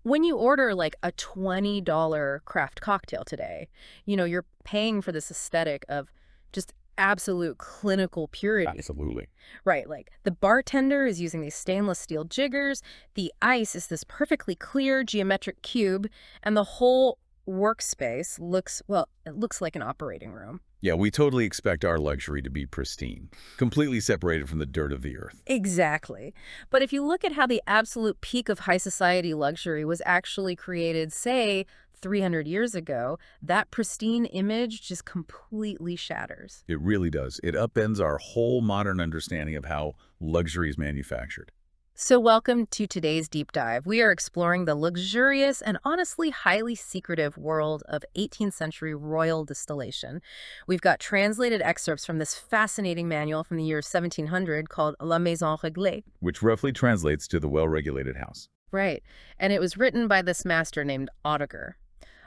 When you order like a $20 craft cocktail today, you're paying for this aesthetic of just absolute clinical purity. Absolutely. Right, like the bartender is using these stainless steel jiggers, the ice is this perfectly clear geometric cube, and the whole workspace looks, well, it looks like an operating room. Yeah, we totally expect our luxury to be pristine, completely separated from the dirt of the earth. Exactly. But if you look at how the absolute peak of high society luxury was actually created, say, 300 years ago, that pristine image just completely shatters. It really does. It upends our whole modern understanding of how luxury is manufactured. So welcome to today's deep dive. We are exploring the luxurious and honestly highly secretive world of 18th century royal distillation. We've got translated excerpts from this fascinating manual from the year 1700 called La Maison Reglée. Which roughly translates to the well-regulated house. Right. And it was written by this master named Oettinger.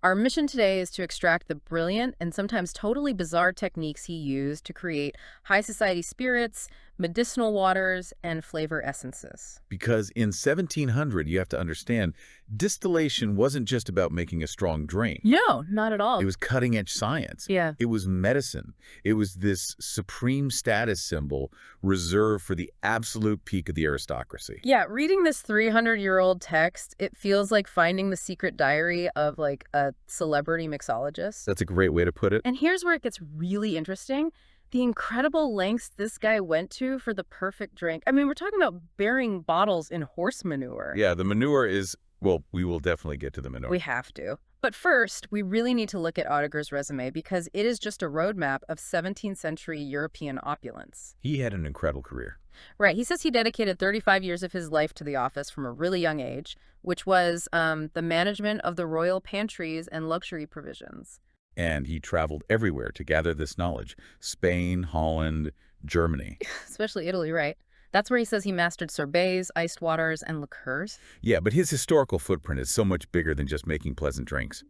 Our mission today is to extract the brilliant and sometimes totally bizarre techniques he used to create high society spirits, medicinal waters, and flavor essences. Because in 1700, you have to understand, distillation wasn't just about making a strong drink. No, not at all. It was cutting-edge science. Yeah. It was medicine. It was this supreme status symbol reserved for the absolute peak of the aristocracy. Yeah, reading this 300-year-old text, it feels like finding the secret diary of like a celebrity mixologist. That's a great way to put it. And here's where it gets really interesting. The incredible lengths this guy went to for the perfect drink. I mean, we're talking about burying bottles in horse manure. Yeah, the manure is, well, we will definitely get to the manure. We have to. But first, we really need to look at Oettinger's resume because it is just a roadmap of 17th century European opulence. He had an incredible career. Right. He says he dedicated 35 years of his life to the office from a really young age, which was the management of the royal pantries and luxury provisions. And he traveled everywhere to gather this knowledge. Spain, Holland, Germany. Especially Italy, right? That's where he says he mastered sorbets, iced waters, and liqueurs. Yeah, but his historical footprint is so much bigger than just making pleasant drinks.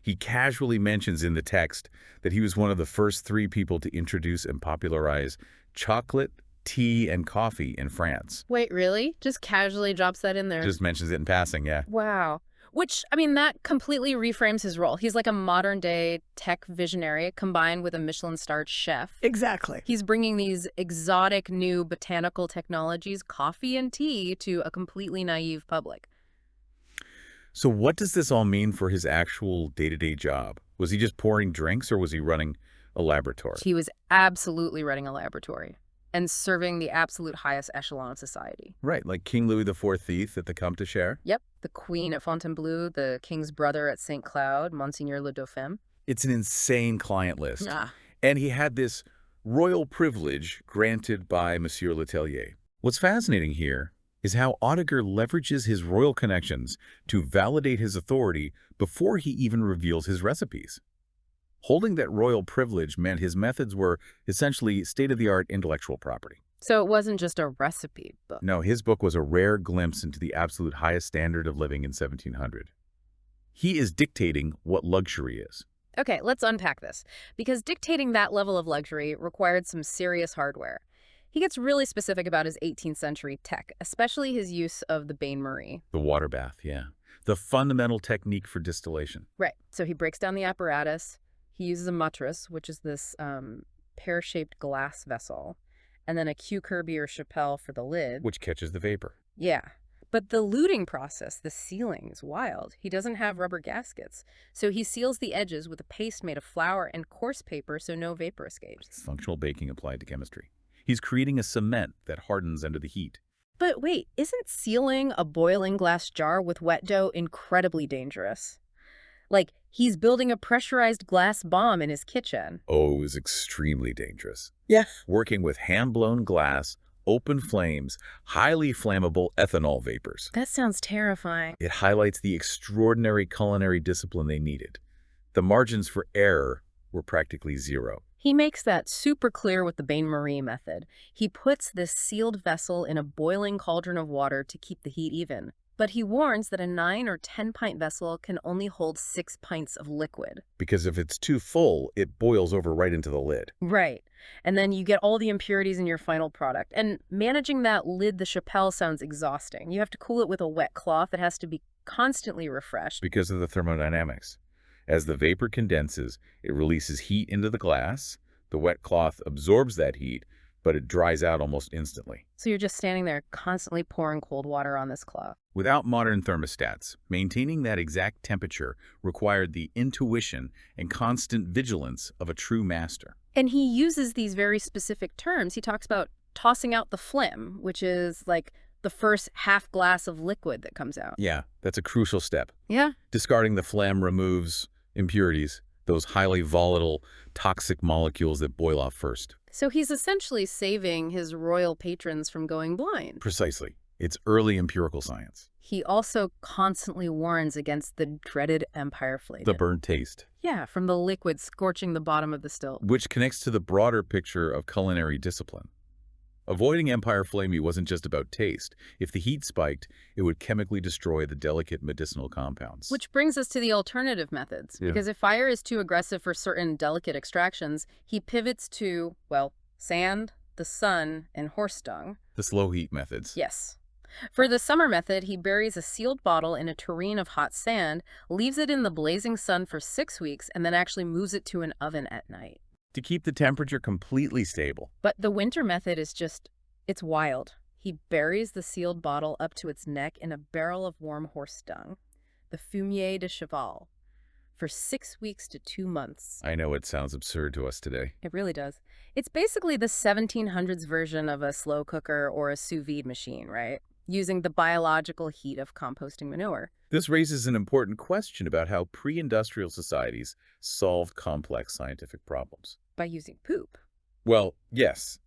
He casually mentions in the text that he was one of the first 3 people to introduce and popularize chocolate, tea, and coffee in France. Wait, really? Just casually drops that in there? Just mentions it in passing, yeah. Wow. Which, I mean, that completely reframes his role. He's like a modern-day tech visionary combined with a Michelin-starred chef. Exactly. He's bringing these exotic new botanical technologies, coffee and tea, to a completely naive public. So what does this all mean for his actual day-to-day job? Was he just pouring drinks or was he running a laboratory? He was absolutely running a laboratory and serving the absolute highest echelon of society. Right, like King Louis XIV at the Comte de Chères. Yep, the Queen at Fontainebleau, the King's brother at St. Cloud, Monseigneur le Dauphin. It's an insane client list. Ah. And he had this royal privilege granted by Monsieur Letellier. What's fascinating here is how Oettinger leverages his royal connections to validate his authority before he even reveals his recipes. Holding that royal privilege meant his methods were essentially state-of-the-art intellectual property. So it wasn't just a recipe book. No, his book was a rare glimpse into the absolute highest standard of living in 1700. He is dictating what luxury is. Okay, let's unpack this, because dictating that level of luxury required some serious hardware. He gets really specific about his 18th century tech, especially his use of the bain-marie. The water bath, yeah. The fundamental technique for distillation. Right, so he breaks down the apparatus. He uses a matras, which is this pear-shaped glass vessel, and then a Q-Kirby or chapelle for the lid. Which catches the vapor. Yeah. But the luting process, the sealing, is wild. He doesn't have rubber gaskets. So he seals the edges with a paste made of flour and coarse paper so no vapor escapes. It's functional baking applied to chemistry. He's creating a cement that hardens under the heat. But wait, isn't sealing a boiling glass jar with wet dough incredibly dangerous? Like, he's building a pressurized glass bomb in his kitchen. Oh, it was extremely dangerous. Yeah. Working with hand-blown glass, open flames, highly flammable ethanol vapors. That sounds terrifying. It highlights the extraordinary culinary discipline they needed. The margins for error were practically zero. He makes that super clear with the bain-marie method. He puts this sealed vessel in a boiling cauldron of water to keep the heat even. But he warns that a 9 or 10-pint vessel can only hold 6 pints of liquid. Because if it's too full, it boils over right into the lid. Right. And then you get all the impurities in your final product. And managing that lid, the chapelle, sounds exhausting. You have to cool it with a wet cloth. It has to be constantly refreshed. because of the thermodynamics. As the vapor condenses, it releases heat into the glass. The wet cloth absorbs that heat, but it dries out almost instantly. So you're just standing there constantly pouring cold water on this cloth. Without modern thermostats, maintaining that exact temperature required the intuition and constant vigilance of a true master. And he uses these very specific terms. He talks about tossing out the phlegm, which is like the first half glass of liquid that comes out. Yeah, that's a crucial step. Yeah. Discarding the phlegm removes impurities, those highly volatile, toxic molecules that boil off first. So he's essentially saving his royal patrons from going blind. Precisely. It's early empirical science. He also constantly warns against the dreaded empire flame. The burnt taste. Yeah, from the liquid scorching the bottom of the still. Which connects to the broader picture of culinary discipline. Avoiding empire flamey wasn't just about taste. If the heat spiked, it would chemically destroy the delicate medicinal compounds. Which brings us to the alternative methods. Yeah. Because if fire is too aggressive for certain delicate extractions, he pivots to, well, sand, the sun, and horse dung. The slow heat methods. Yes. For the summer method, he buries a sealed bottle in a tureen of hot sand, leaves it in the blazing sun for 6 weeks, and then actually moves it to an oven at night. To keep the temperature completely stable. But the winter method is just, it's wild. He buries the sealed bottle up to its neck in a barrel of warm horse dung, the fumier de cheval, for 6 weeks to 2 months. I know it sounds absurd to us today. It really does. It's basically the 1700s version of a slow cooker or a sous vide machine, right? Using the biological heat of composting manure. This raises an important question about how pre-industrial societies solved complex scientific problems. By using poop. Well, yes,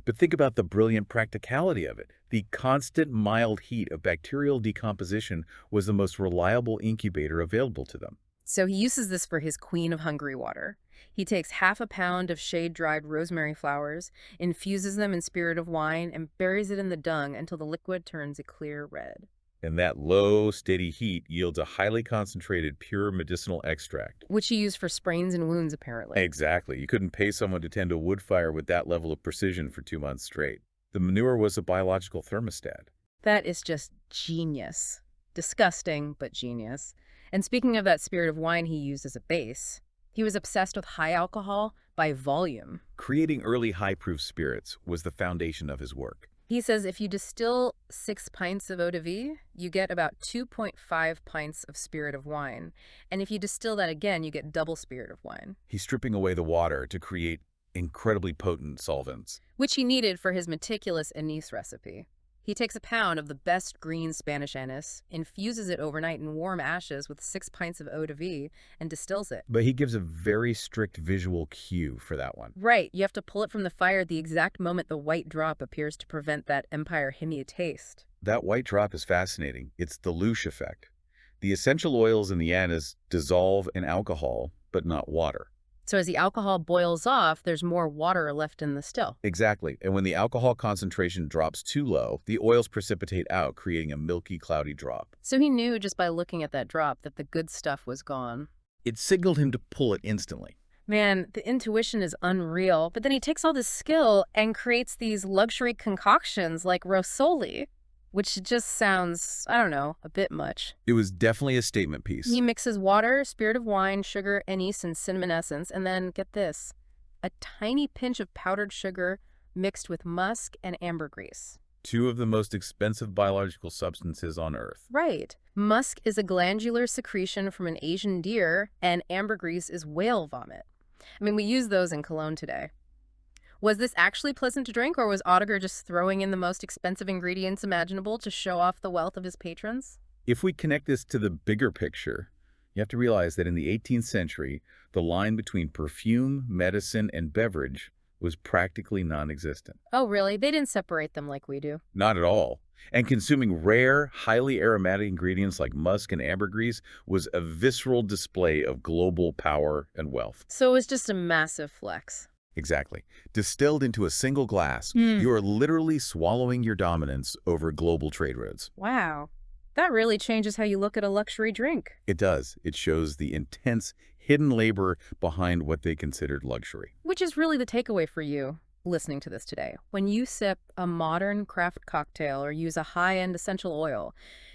but think about the brilliant practicality of it. The constant mild heat of bacterial decomposition was the most reliable incubator available to them. So he uses this for his Queen of Hungary Water. He takes half a pound of shade-dried rosemary flowers, infuses them in spirit of wine, and buries it in the dung until the liquid turns a clear red. And that low, steady heat yields a highly concentrated, pure medicinal extract. Which he used for sprains and wounds, apparently. Exactly. You couldn't pay someone to tend a wood fire with that level of precision for 2 months straight. The manure was a biological thermostat. That is just genius. Disgusting, but genius. And speaking of that spirit of wine he used as a base, he was obsessed with high alcohol by volume. Creating early high-proof spirits was the foundation of his work. He says if you distill 6 pints of eau de vie, you get about 2.5 pints of spirit of wine. And if you distill that again, you get double spirit of wine. He's stripping away the water to create incredibly potent solvents. Which he needed for his meticulous anise recipe. He takes a pound of the best green Spanish anise, infuses it overnight in warm ashes with 6 pints of eau de vie, and distills it. But he gives a very strict visual cue for that one. Right, you have to pull it from the fire at the exact moment the white drop appears to prevent that Empire Himia taste. That white drop is fascinating. It's the louche effect. The essential oils in the anise dissolve in alcohol, but not water. So as the alcohol boils off, there's more water left in the still. Exactly. And when the alcohol concentration drops too low, the oils precipitate out, creating a milky, cloudy drop. So he knew just by looking at that drop that the good stuff was gone. It signaled him to pull it instantly. Man, the intuition is unreal. But then he takes all this skill and creates these luxury concoctions like Rosoli, which just sounds, I don't know, a bit much. It was definitely a statement piece. He mixes water, spirit of wine, sugar, anise, and cinnamon essence, and then, get this, a tiny pinch of powdered sugar mixed with musk and ambergris. 2 of the most expensive biological substances on Earth. Right. Musk is a glandular secretion from an Asian deer, and ambergris is whale vomit. I mean, we use those in cologne today. Was this actually pleasant to drink, or was Oettinger just throwing in the most expensive ingredients imaginable to show off the wealth of his patrons? If we connect this to the bigger picture, you have to realize that in the 18th century, the line between perfume, medicine, and beverage was practically non-existent. Oh, really? They didn't separate them like we do. Not at all. And consuming rare, highly aromatic ingredients like musk and ambergris was a visceral display of global power and wealth. So it was just a massive flex. Exactly. Distilled into a single glass, you are literally swallowing your dominance over global trade routes. Wow. That really changes how you look at a luxury drink. It does. It shows the intense, hidden labor behind what they considered luxury. Which is really the takeaway for you listening to this today. When you sip a modern craft cocktail or use a high-end essential oil,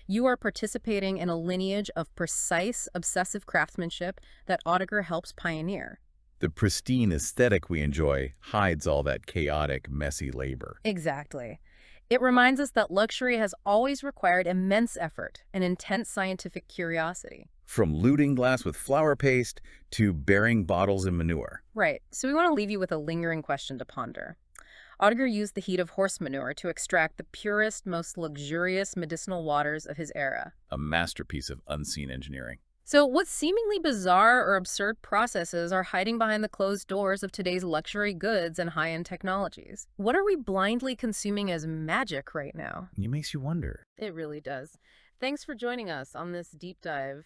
You are participating in a lineage of precise, obsessive craftsmanship that Oettinger helps pioneer. The pristine aesthetic we enjoy hides all that chaotic, messy labor. Exactly. It reminds us that luxury has always required immense effort and intense scientific curiosity. From looting glass with flour paste to burying bottles in manure. Right, so we want to leave you with a lingering question to ponder. Oettinger used the heat of horse manure to extract the purest, most luxurious medicinal waters of his era. A masterpiece of unseen engineering. So, what seemingly bizarre or absurd processes are hiding behind the closed doors of today's luxury goods and high-end technologies? What are we blindly consuming as magic right now? It makes you wonder. It really does. Thanks for joining us on this deep dive.